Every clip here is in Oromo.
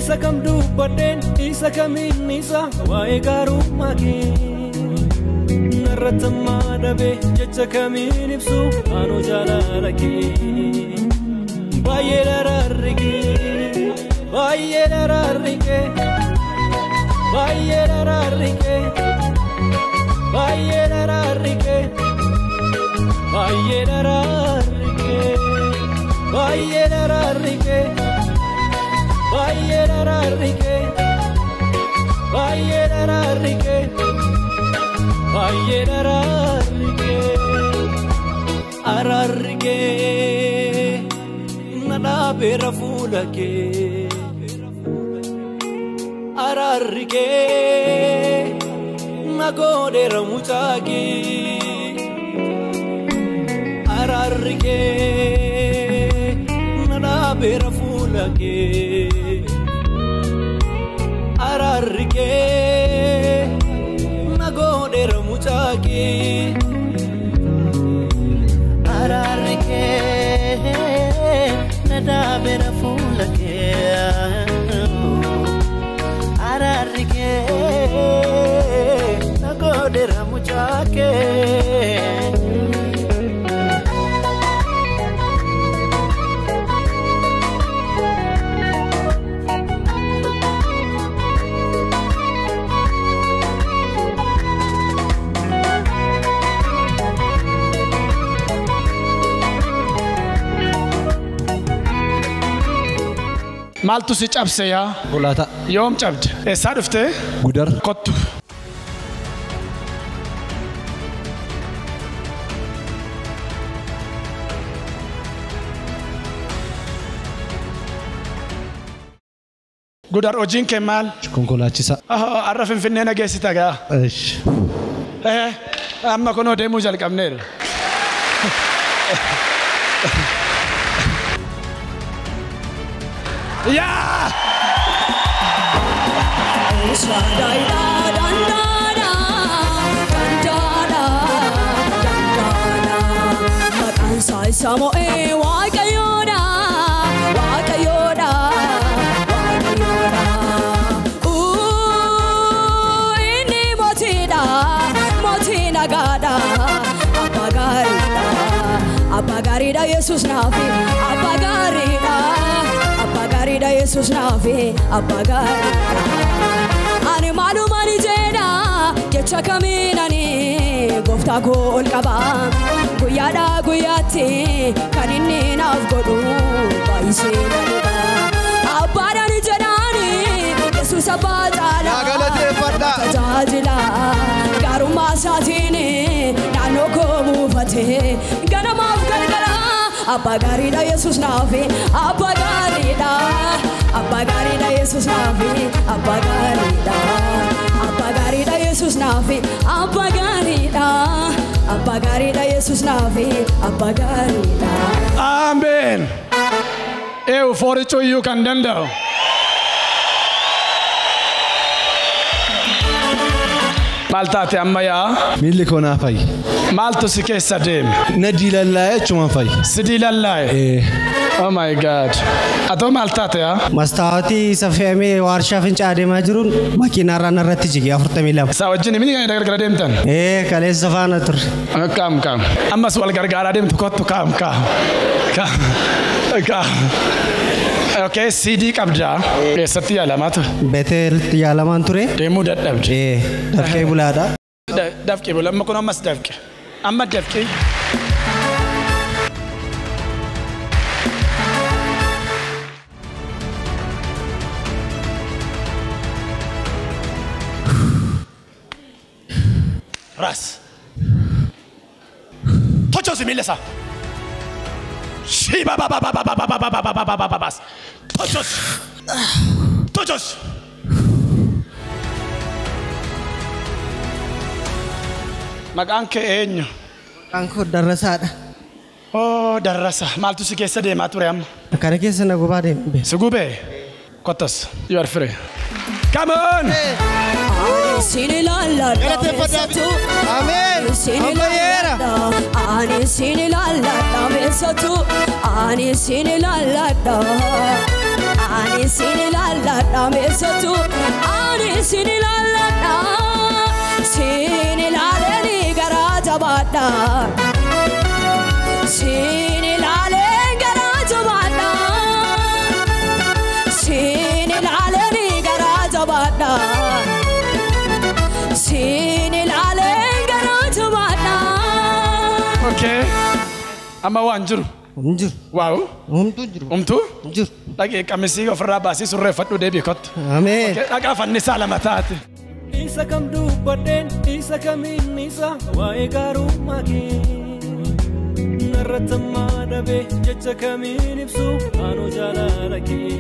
isa kam dubbadeen isa kamiin isa waa'ee gaarummaa kee narrattammaa dhabee jecha kamiin ibsu anoo jaalala kee baay'ee daraarrigee baay'ee daraarrigee baay'ee daraarrigee baay'ee daraarrigee baay'ee daraarrigee baay'ee daraarrigee baay'ee daraarrigee baay'ee daraarrigee baay'ee daraarrigee araarrigee na dhaabeera fuula kee araarrigee na godheera mucaa kee araarrigee na dhaabeera fuula kee araarrigee na godheera mucaa kee araarrigee na dhaabeera fuula kee araarrigee na godheera mucaa kee Maaltu si cabse yaa? Gulaata. Yoom cabde? Eessaa dhufte? Gudar. Kottu. Gudar hojiin kee maal? Konkolaachisa. Har'a Finfinnee nageessita gaa? Amma kunoo deemuu jalqabneera. Yeah! Apagarida Jesus nafi, apagarida, apagarida Jesus nafi, apagarida. Ani malu mani jeda, kecha kaminani, gofta ko olkaba, guyada guyati, kanini nafgodu, baisi naniba. Abada ni jedani, Jesus abadala, Nagalate fada, tajajila, garuma satini, nanoko mufate, ganama. Apagarida Jesus nafi, apagarida, apagarida Jesus nafi, apagarida, apagarida Jesus nafi, apagarida, apagarida Jesus nafi, apagarida. Amen. For it you can dendo. Maltate ammaya. Milli kona fai. Malto si keessa deem. Nadi lallaye chuma fai. Sidi lallaye. Oh my God. Ato maltate ya? Mastawati safemi warsha finca adema jirun makina rana rati jigi afurtamila. Sawajjini mini kan gargara deemtan? Kale safana tur. Kam. Amma wal gargara deemtu kottu kam. Okay, CD qabda. Eessatti yaalamaatu? Beeteelti yaalamaan ture. Deemuu dadhabde. Dafqee bulaadha. Dafqee bula. Amma kun ammas dafqee. Amma dafqee. Ras. Tochosi milesa. Shiba ba. Tochos. Maqaan kee eenyu? Maqaan koo Darrasaadha. Oh, Darrasa. Maaltu si keessa deemaa ture amma? Kana keessa na gubaa deemee. Si gubee? Kottas. You are free. Come on! Galateeffadhaa. Ameen. Ammayyeera. Ani sini lalladha beessatu. Ani sini lalladha. Ani sini lalladha jabaadha meessatu ani sin ilaalladha sin ilaaleni garaa jabaadha sin ilaaleni garaa jabaadha sin ilaaleni garaa jabaadha sin ilaaleni garaa jabaadha. Okay. Amma waan jiru. Umjur. Waaw. Umtu. Umjur. Dhaqee qamisii ofirraa baasii surreeffadhu deebii kottu. Ameen. Dhaqaa fannisaa lama taate. Isa kam dubbadheen isa kamiin isa waa'ee gaarummaa kee narratti ammaa dhabee jecha kamiin ibsu anoo jaalala kee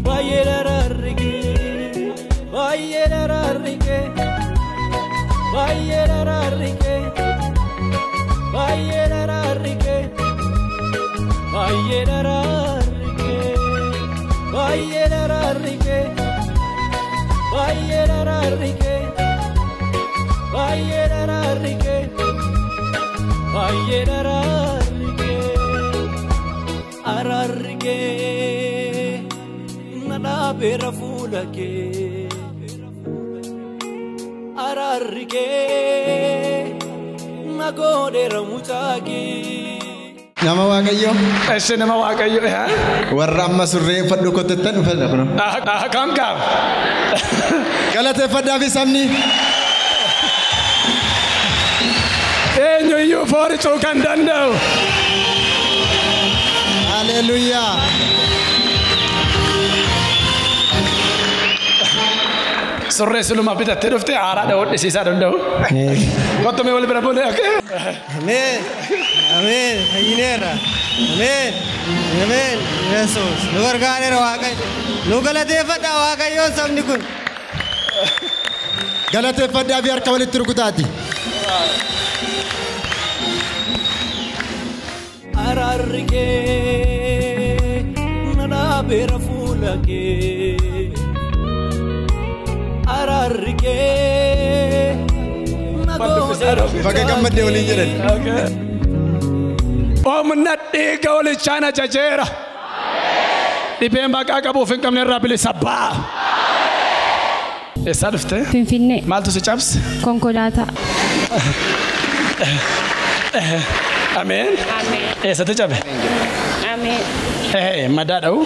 baay'ee daraarri kee baay'ee daraarri kee baay'ee daraarri kee baay'ee daraarri kee baay'ee daraarri kee baay'ee daraarri kee baay'ee daraarri kee baay'ee daraarri kee baay'ee daraarri kee araarri kee na dhaabeera fuula kee araarri kee na godheera mucaa kee. Nama Waaqayyo. Eessi nama Waaqayyo. Warra amma surreeffadhu kottettan dhufedha kun. Kam kam. Galateeffadhaa fi sabni. Eenyuyyuu fooricuu kan danda'u. Haleluuyaa. Surree siluma bitattee dhuftee haaraadha hodhisiisaa danda'u. Kottumee wal bira bulee. Ameen. Ameen. Hayyineera. Ameen. Ameen. Yesuus. Nu gargaareera Waaqayyo. Nu galateeffadhaa Waaqayyoon sabni kun. Galateeffadhaa fi harka walitti rukutaati. Araarri kee na dhaabeera fuula kee araarri kee na godheera Baga gammadee waliin jedhan. Humna dhiiga walichaan ajajeera. Dhibeen maqaa qabuuf hin qabne irraa bilisa ba'a. Eessaa dhufte? Finfinnee. Maaltu si cabse? Konkolaataa. Ameen. Ameen. Eessatti cabe? Ameen. Madaa dha'u?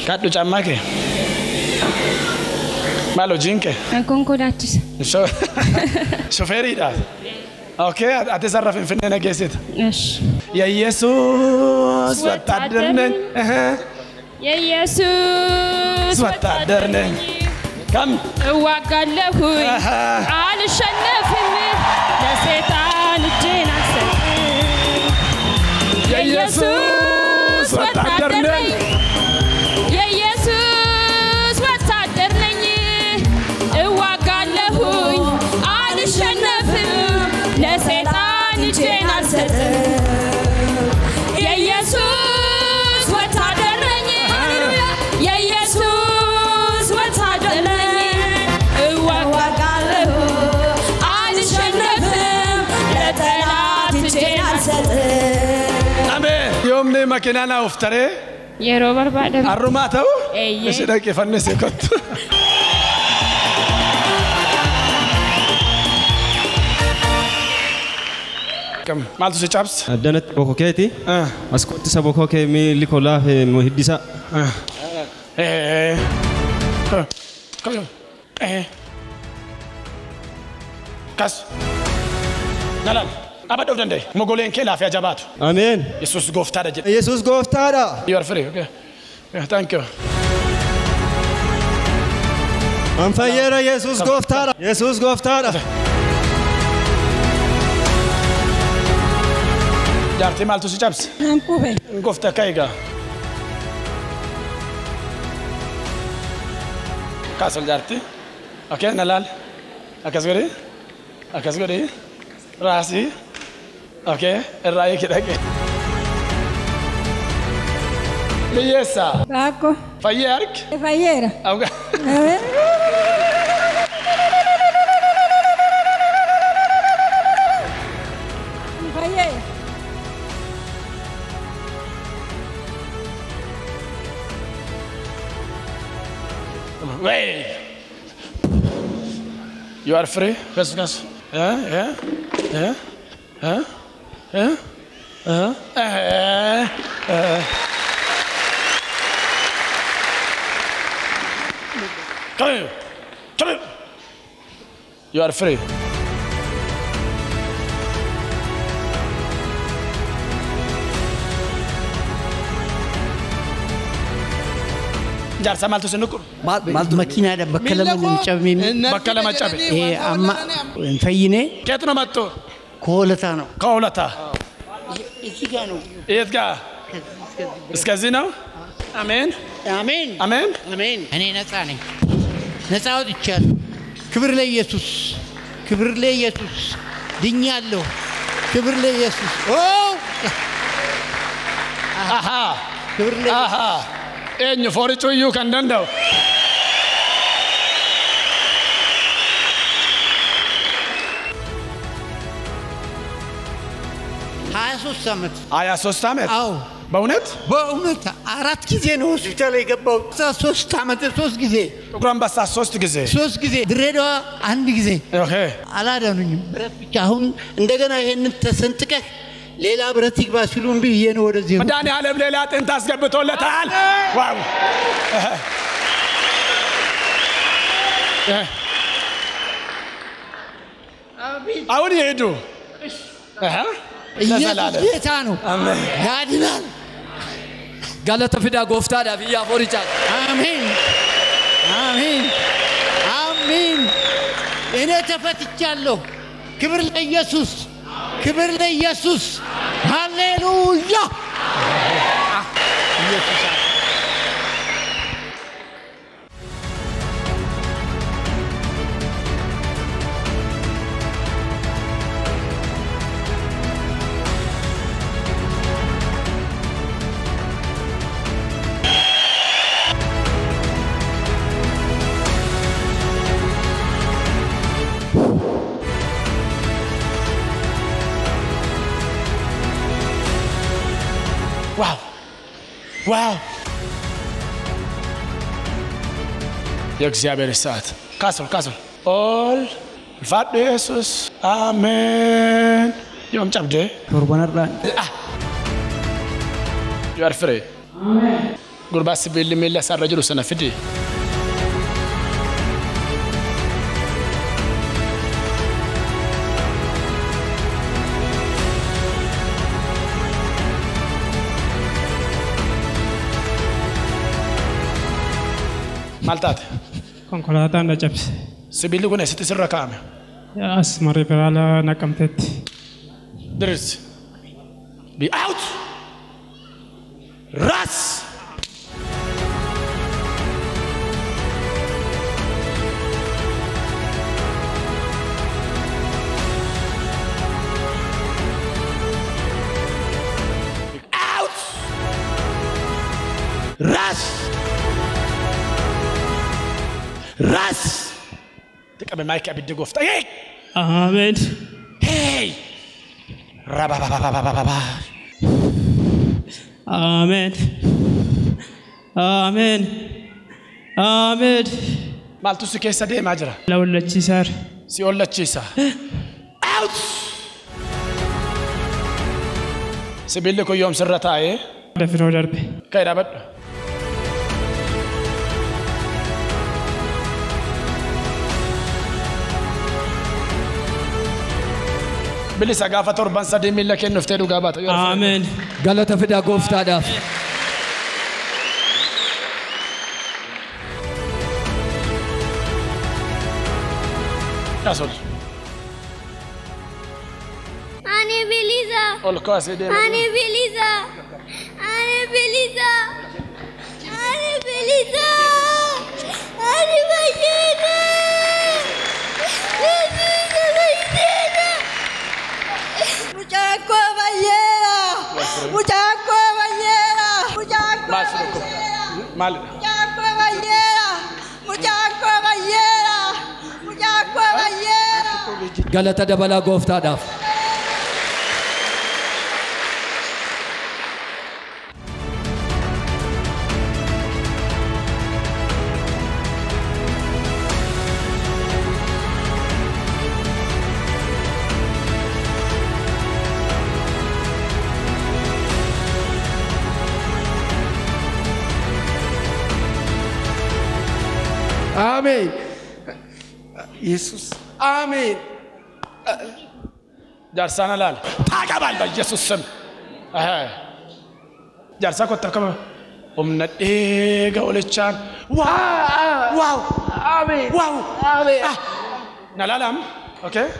Kadhu cammaa kee? Maal hojiin kee? Konkolaachisa. Shofeeriidha? Okay, ati sarra Finfinnee nageessita? Esh. የኢየሱስ ወታደር ነኝ የኢየሱስ ወታደር ነኝ ከም እዋጋለሁኝ አልሸነፍም ለሰይጣን እጄን አልሰጥም የኢየሱስ ወታደር ነኝ የኢየሱስ ወታደር ነኝ እዋጋለሁኝ አልሸነፍም ለሰይጣን እጄን አልሰጥም يومني مكينانا وفتري يا روبر بعد الرماتو ايش داك يفنسي كنت كم مالتو سي تشابس دنت بوكوكيتي اسكوت سبوكوكي مي ليكولا في مهديسا كم كاس نلال أبدا ودندي مقولين كلا في أجابات. آمين. يسوع غوفتارا جد. يسوع غوفتارا. You are free, okay. Yeah, thank you. أم فيرا يسوع غوفتارا. يسوع غوفتارا. جارتي مالتو سيجابس. نامكوبي. غوفتا كايغا. كاسل جارتي. Okay, نلال. أكاسغوري. أكاسغوري. راسي. Okay, الرأي كده كده. ليسا. باكو. فيرك. فيرا. أوكي. فيرا. Wait. You are free. Yes. Yeah. Come here. You are free. جالس مالتو سنكر ماكينة بكلم المشابين بكلم الشعبي أما فيني كيتنا ماتو كولتانو كولتا إيش كانوا إيدكا إسكازينو آمين آمين آمين آمين أنا نسأود إتشال كبر لي يسوع دنيا له كبر لي يسوع أوه آها كبر لي آها إني فوريتو يو كان دندو هاي سوستامت أو بونت أراد كذي نوسفيتال يجيبوا سوستامت كذي تقرأ بس سوست كذي دريدو عندي كذي أوكي على دانوني برات بيجاهون عندنا هن تسنتك ليلا براتيك باسلون بيهين ورزيهم مداني على بليلات انت اسقبت ولا تعال واو أول يعيدوا يتانو يادنان قالت فدا غوفتا دا بيا فوريجا آمين إني تفتشالو كبر ليسوس هاليلويا واو يا እግዚአብሔር ሰዓት ካስል ኦል ፋድ ኢየሱስ አሜን يوم ጨብደ ቶርባናራ you are free amen ጉርባስ ቢል ሚል ሰረጅሉ ሰነፍዲ مالتات konkolaataan na cabse sibiilli kun eessatti sirra kaa'ame as mariferaala naqamtetti درس be out ras out ras تقبل مايك ابي غوفتا هي አሜን هي رابا አሜን مالتو سكيسا دي ماجرا ለወለቺሳር سيولچيسا out سبيلكو يوم سرتاي dafiroo darbe كايدا بد بلي سقافة تربان سدي ميلا كن نفتدو غابات آمين غلطة فدا غوفتا داف ياسول أنا بليزا أول كاسي دي أنا بليزا أنا بجينا Muchacho ballera, muchacho ballera, muchacho ballera, muchacho ballera, muchacho ballera, muchacho ballera. Galata dabala gofta daf. Amen. Jesus. Amen. Jarsana lal. Tagabal ba Jesus sam. Jarsa ko takama. Omna ega olechan. Wow. Wow. Amen. Wow. Amen. Nalalam. Okay.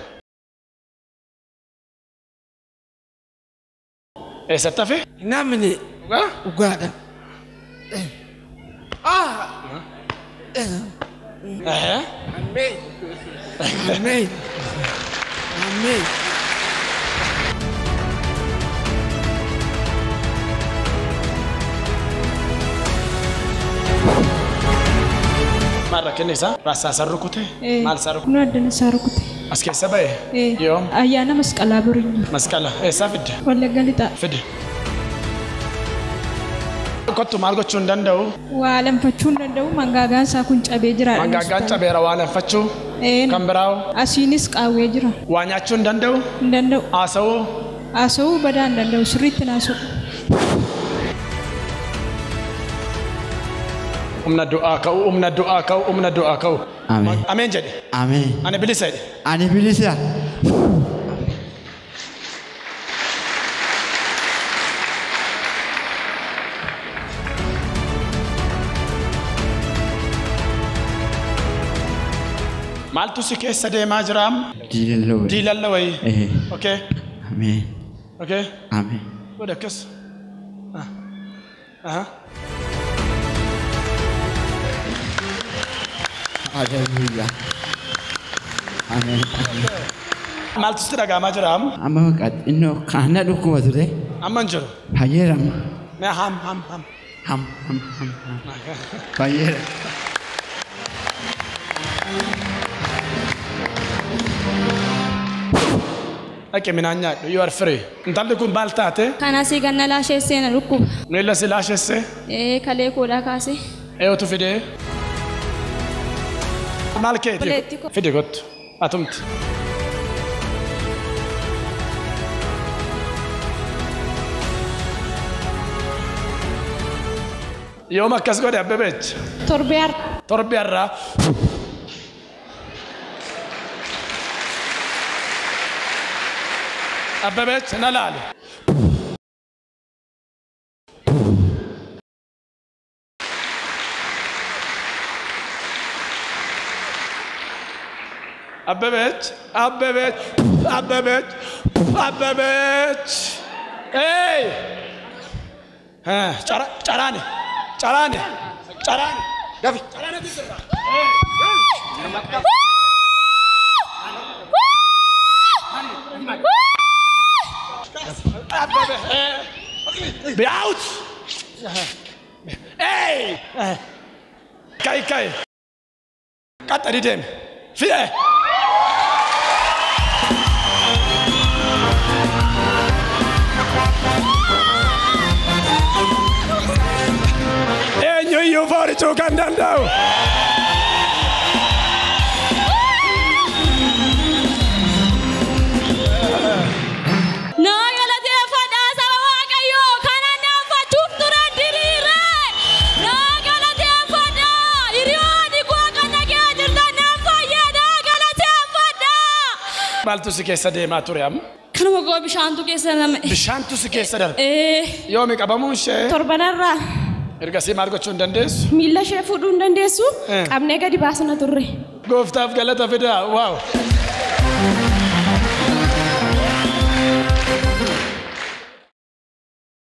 Esa tafe? Namni. Ugada. Amen. Amen. Amen. Marra kenisa rasa sarukute mal sarukute no adana sarukute aske sabaye yom ayana masqala burinyo masqala safid wala galita fid kottu mal gochun dandau walam fachun dandau mangagan sa kun cabe jira mangagan cabe ra walam fachu kambrao asinis qawe jira wanyachun dandau asau badan dandau surit nasu umna doa kau amen amen jadi amen ane bilisa mal tu sikhe sade majram dilalla way okay amen okay amen udah kes Hallelujah. Amen. Mal tu sira gama jaram. Amma kat inno kana dukku madure. Amman jaro. Hayeram. Me ham. Hayeram. Ake minanya, you are free. Ntamde kun baltate. Kana si ganna lashe se na rukku. Nella si lashe se. Kale ko da kase. Tu fide. Malke fide got. Atumt. يوم كسر يا ببيت تربير أببيت نلالي أببيت إيه ها carani Gavi carani disera be out hey kai kata di dem fie you for it to come down. No, galati fada sawa kayo kana na fatuk turan dirire. No, galati fada iriyo di ko kana ke jirta na faye da galati fada. Maltu sikesa de maturiam. Kana go bishantu kesa na bishantu sikesa dar. Yomi kabamushe. Torbanarra. Ergasi margo chun dandes. Milla shefu dun dandesu. Amne gadi basana turre. Goftaf galata fida. Wow.